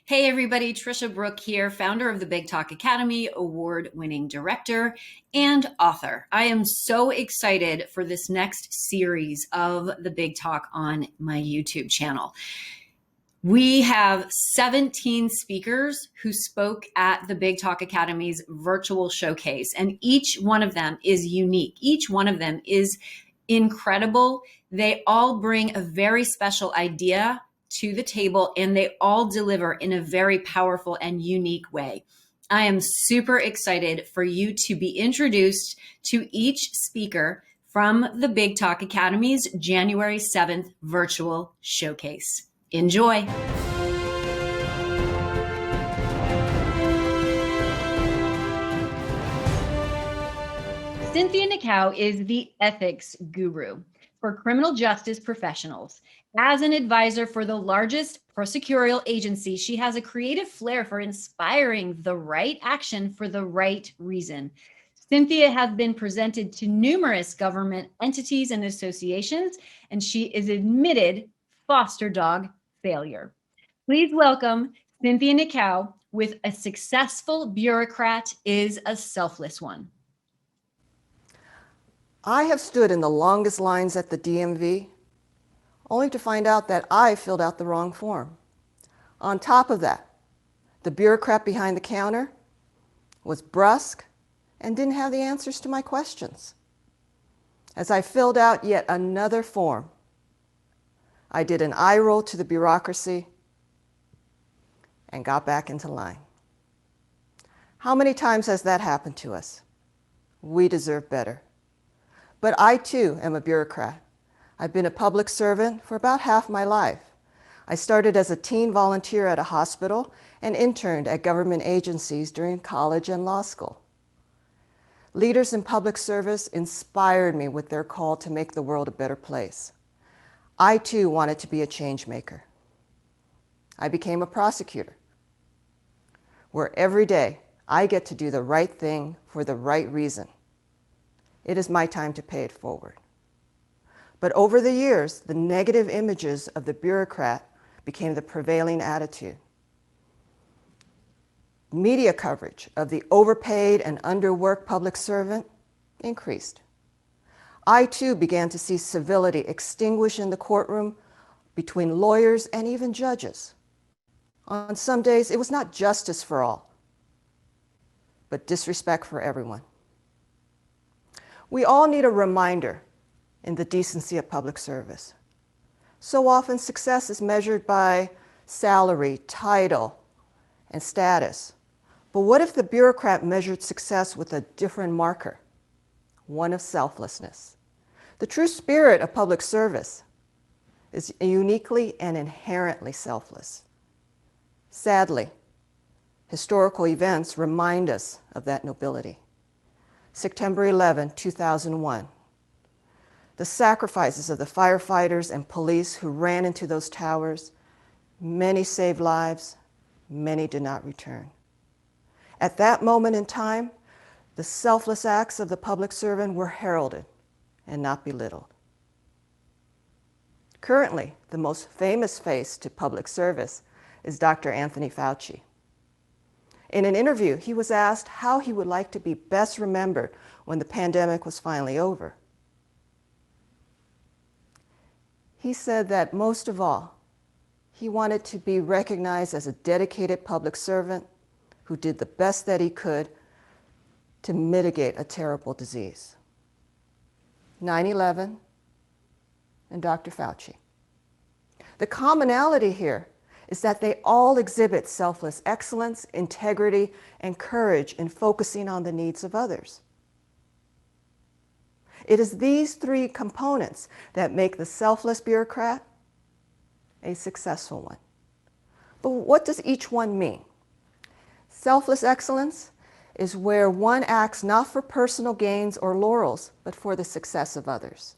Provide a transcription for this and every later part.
Hey everybody, Tricia Brouk here, founder of the Big Talk Academy, award-winning director and author. I am so excited for this next series of the Big Talk on my YouTube channel. We have 17 speakers who spoke at the Big Talk Academy's virtual showcase, and each one of them is unique. Each one of them is incredible. They all bring a very special idea to the table, and they all deliver in a very powerful and unique way. I am super excited for you to be introduced to each speaker from the Big Talk Academy's January 7th virtual showcase. Enjoy. Cynthia Nakao is the ethics guru for criminal justice professionals. As an advisor for the largest prosecutorial agency, she has a creative flair for inspiring the right action for the right reason. Cynthia has been presented to numerous government entities and associations, and she is admitted foster dog failure. Please welcome Cynthia Nakao with A Successful Bureaucrat is a Selfless One. I have stood in the longest lines at the DMV, only to find out that I filled out the wrong form. On top of that, the bureaucrat behind the counter was brusque and didn't have the answers to my questions. As I filled out yet another form, I did an eye roll to the bureaucracy and got back into line. How many times has that happened to us? We deserve better. But I too am a bureaucrat. I've been a public servant for about half my life. I started as a teen volunteer at a hospital and interned at government agencies during college and law school. Leaders in public service inspired me with their call to make the world a better place. I too wanted to be a change maker. I became a prosecutor, where every day I get to do the right thing for the right reason. It is my time to pay it forward. But over the years, the negative images of the bureaucrat became the prevailing attitude. Media coverage of the overpaid and underworked public servant increased. I too began to see civility extinguish in the courtroom between lawyers and even judges. On some days, it was not justice for all, but disrespect for everyone. We all need a reminder in the decency of public service. So often success is measured by salary, title, and status. But what if the bureaucrat measured success with a different marker, one of selflessness? The true spirit of public service is uniquely and inherently selfless. Sadly, historical events remind us of that nobility. September 11, 2001. The sacrifices of the firefighters and police who ran into those towers, many saved lives, many did not return. At that moment in time, the selfless acts of the public servant were heralded and not belittled. Currently, the most famous face to public service is Dr. Anthony Fauci. In an interview, he was asked how he would like to be best remembered when the pandemic was finally over. He said that most of all, he wanted to be recognized as a dedicated public servant who did the best that he could to mitigate a terrible disease. 9/11 and Dr. Fauci. The commonality here is that they all exhibit selfless excellence, integrity, and courage in focusing on the needs of others. It is these three components that make the selfless bureaucrat a successful one. But what does each one mean? Selfless excellence is where one acts not for personal gains or laurels, but for the success of others.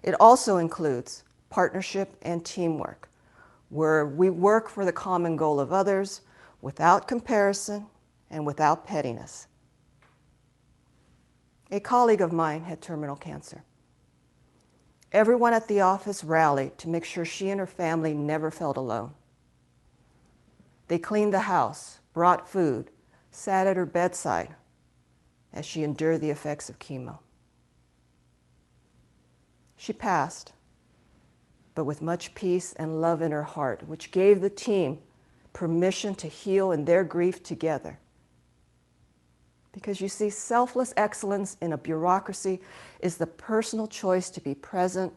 It also includes partnership and teamwork, where we work for the common goal of others without comparison and without pettiness. A colleague of mine had terminal cancer. Everyone at the office rallied to make sure she and her family never felt alone. They cleaned the house, brought food, sat at her bedside as she endured the effects of chemo. She passed, but with much peace and love in her heart, which gave the team permission to heal in their grief together. Because you see, selfless excellence in a bureaucracy is the personal choice to be present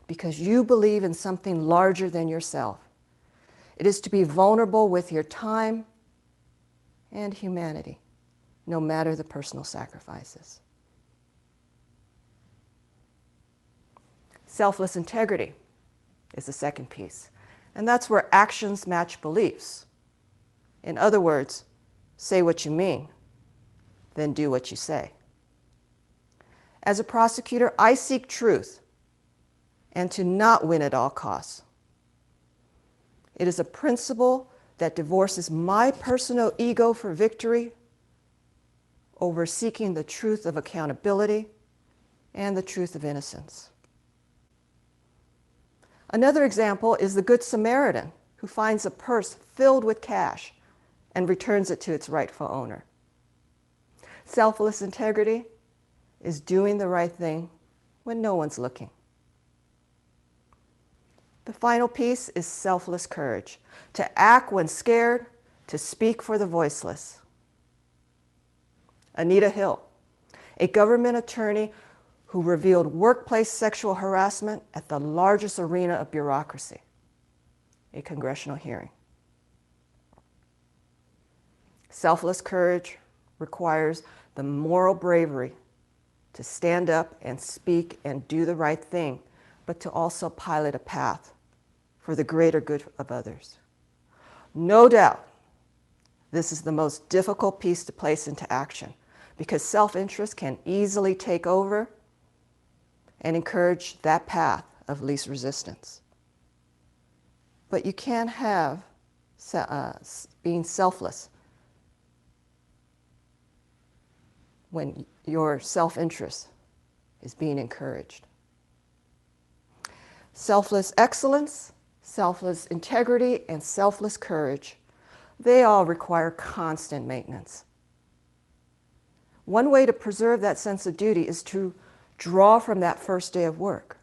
because you believe in something larger than yourself. It is to be vulnerable with your time and humanity, no matter the personal sacrifices. Selfless integrity is the second piece, and that's where actions match beliefs. In other words, say what you mean, then do what you say. As a prosecutor, I seek truth and to not win at all costs. It is a principle that divorces my personal ego for victory over seeking the truth of accountability and the truth of innocence. Another example is the Good Samaritan who finds a purse filled with cash and returns it to its rightful owner. Selfless integrity is doing the right thing when no one's looking. The final piece is selfless courage, to act when scared, to speak for the voiceless. Anita Hill, a government attorney who revealed workplace sexual harassment at the largest arena of bureaucracy, a congressional hearing. Selfless courage requires the moral bravery to stand up and speak and do the right thing, but to also pilot a path for the greater good of others. No doubt, this is the most difficult piece to place into action because self-interest can easily take over and encourage that path of least resistance. But you can't have being selfless when your self-interest is being encouraged. Selfless excellence, selfless integrity, and selfless courage, they all require constant maintenance. One way to preserve that sense of duty is to draw from that first day of work.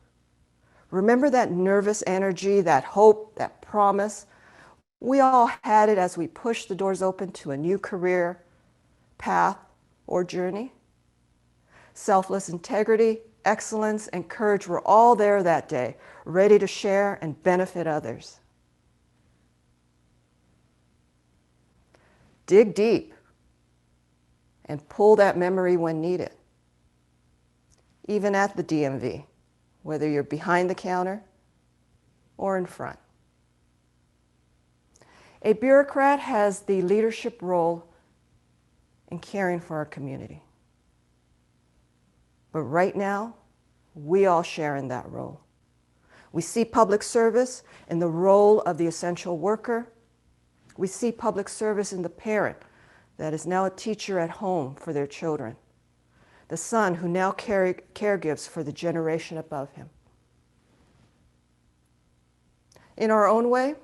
Remember that nervous energy, that hope, that promise? We all had it as we pushed the doors open to a new career, path, or journey. Selfless integrity, excellence, and courage were all there that day, ready to share and benefit others. Dig deep and pull that memory when needed. Even at the DMV, whether you're behind the counter or in front. A bureaucrat has the leadership role in caring for our community. But right now, we all share in that role. We see public service in the role of the essential worker. We see public service in the parent that is now a teacher at home for their children. The son who now caregives for the generation above him. In our own way,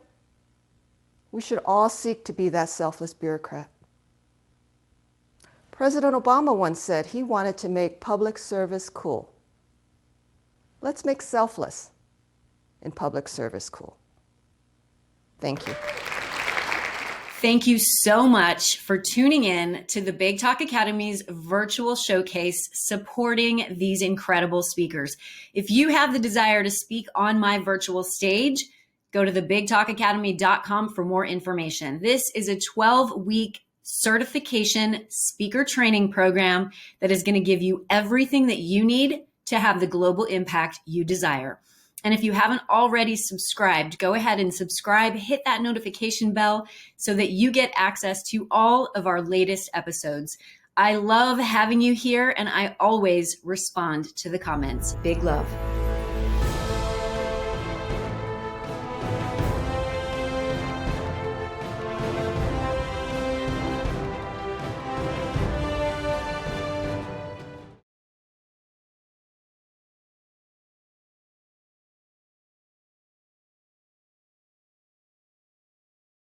we should all seek to be that selfless bureaucrat. President Obama once said he wanted to make public service cool. Let's make selfless in public service cool. Thank you. Thank you so much for tuning in to the Big Talk Academy's virtual showcase supporting these incredible speakers. If you have the desire to speak on my virtual stage, go to thebigtalkacademy.com for more information. This is a 12-week certification speaker training program that is going to give you everything that you need to have the global impact you desire. And if you haven't already subscribed, go ahead and subscribe, hit that notification bell so that you get access to all of our latest episodes. I love having you here, and I always respond to the comments. Big love.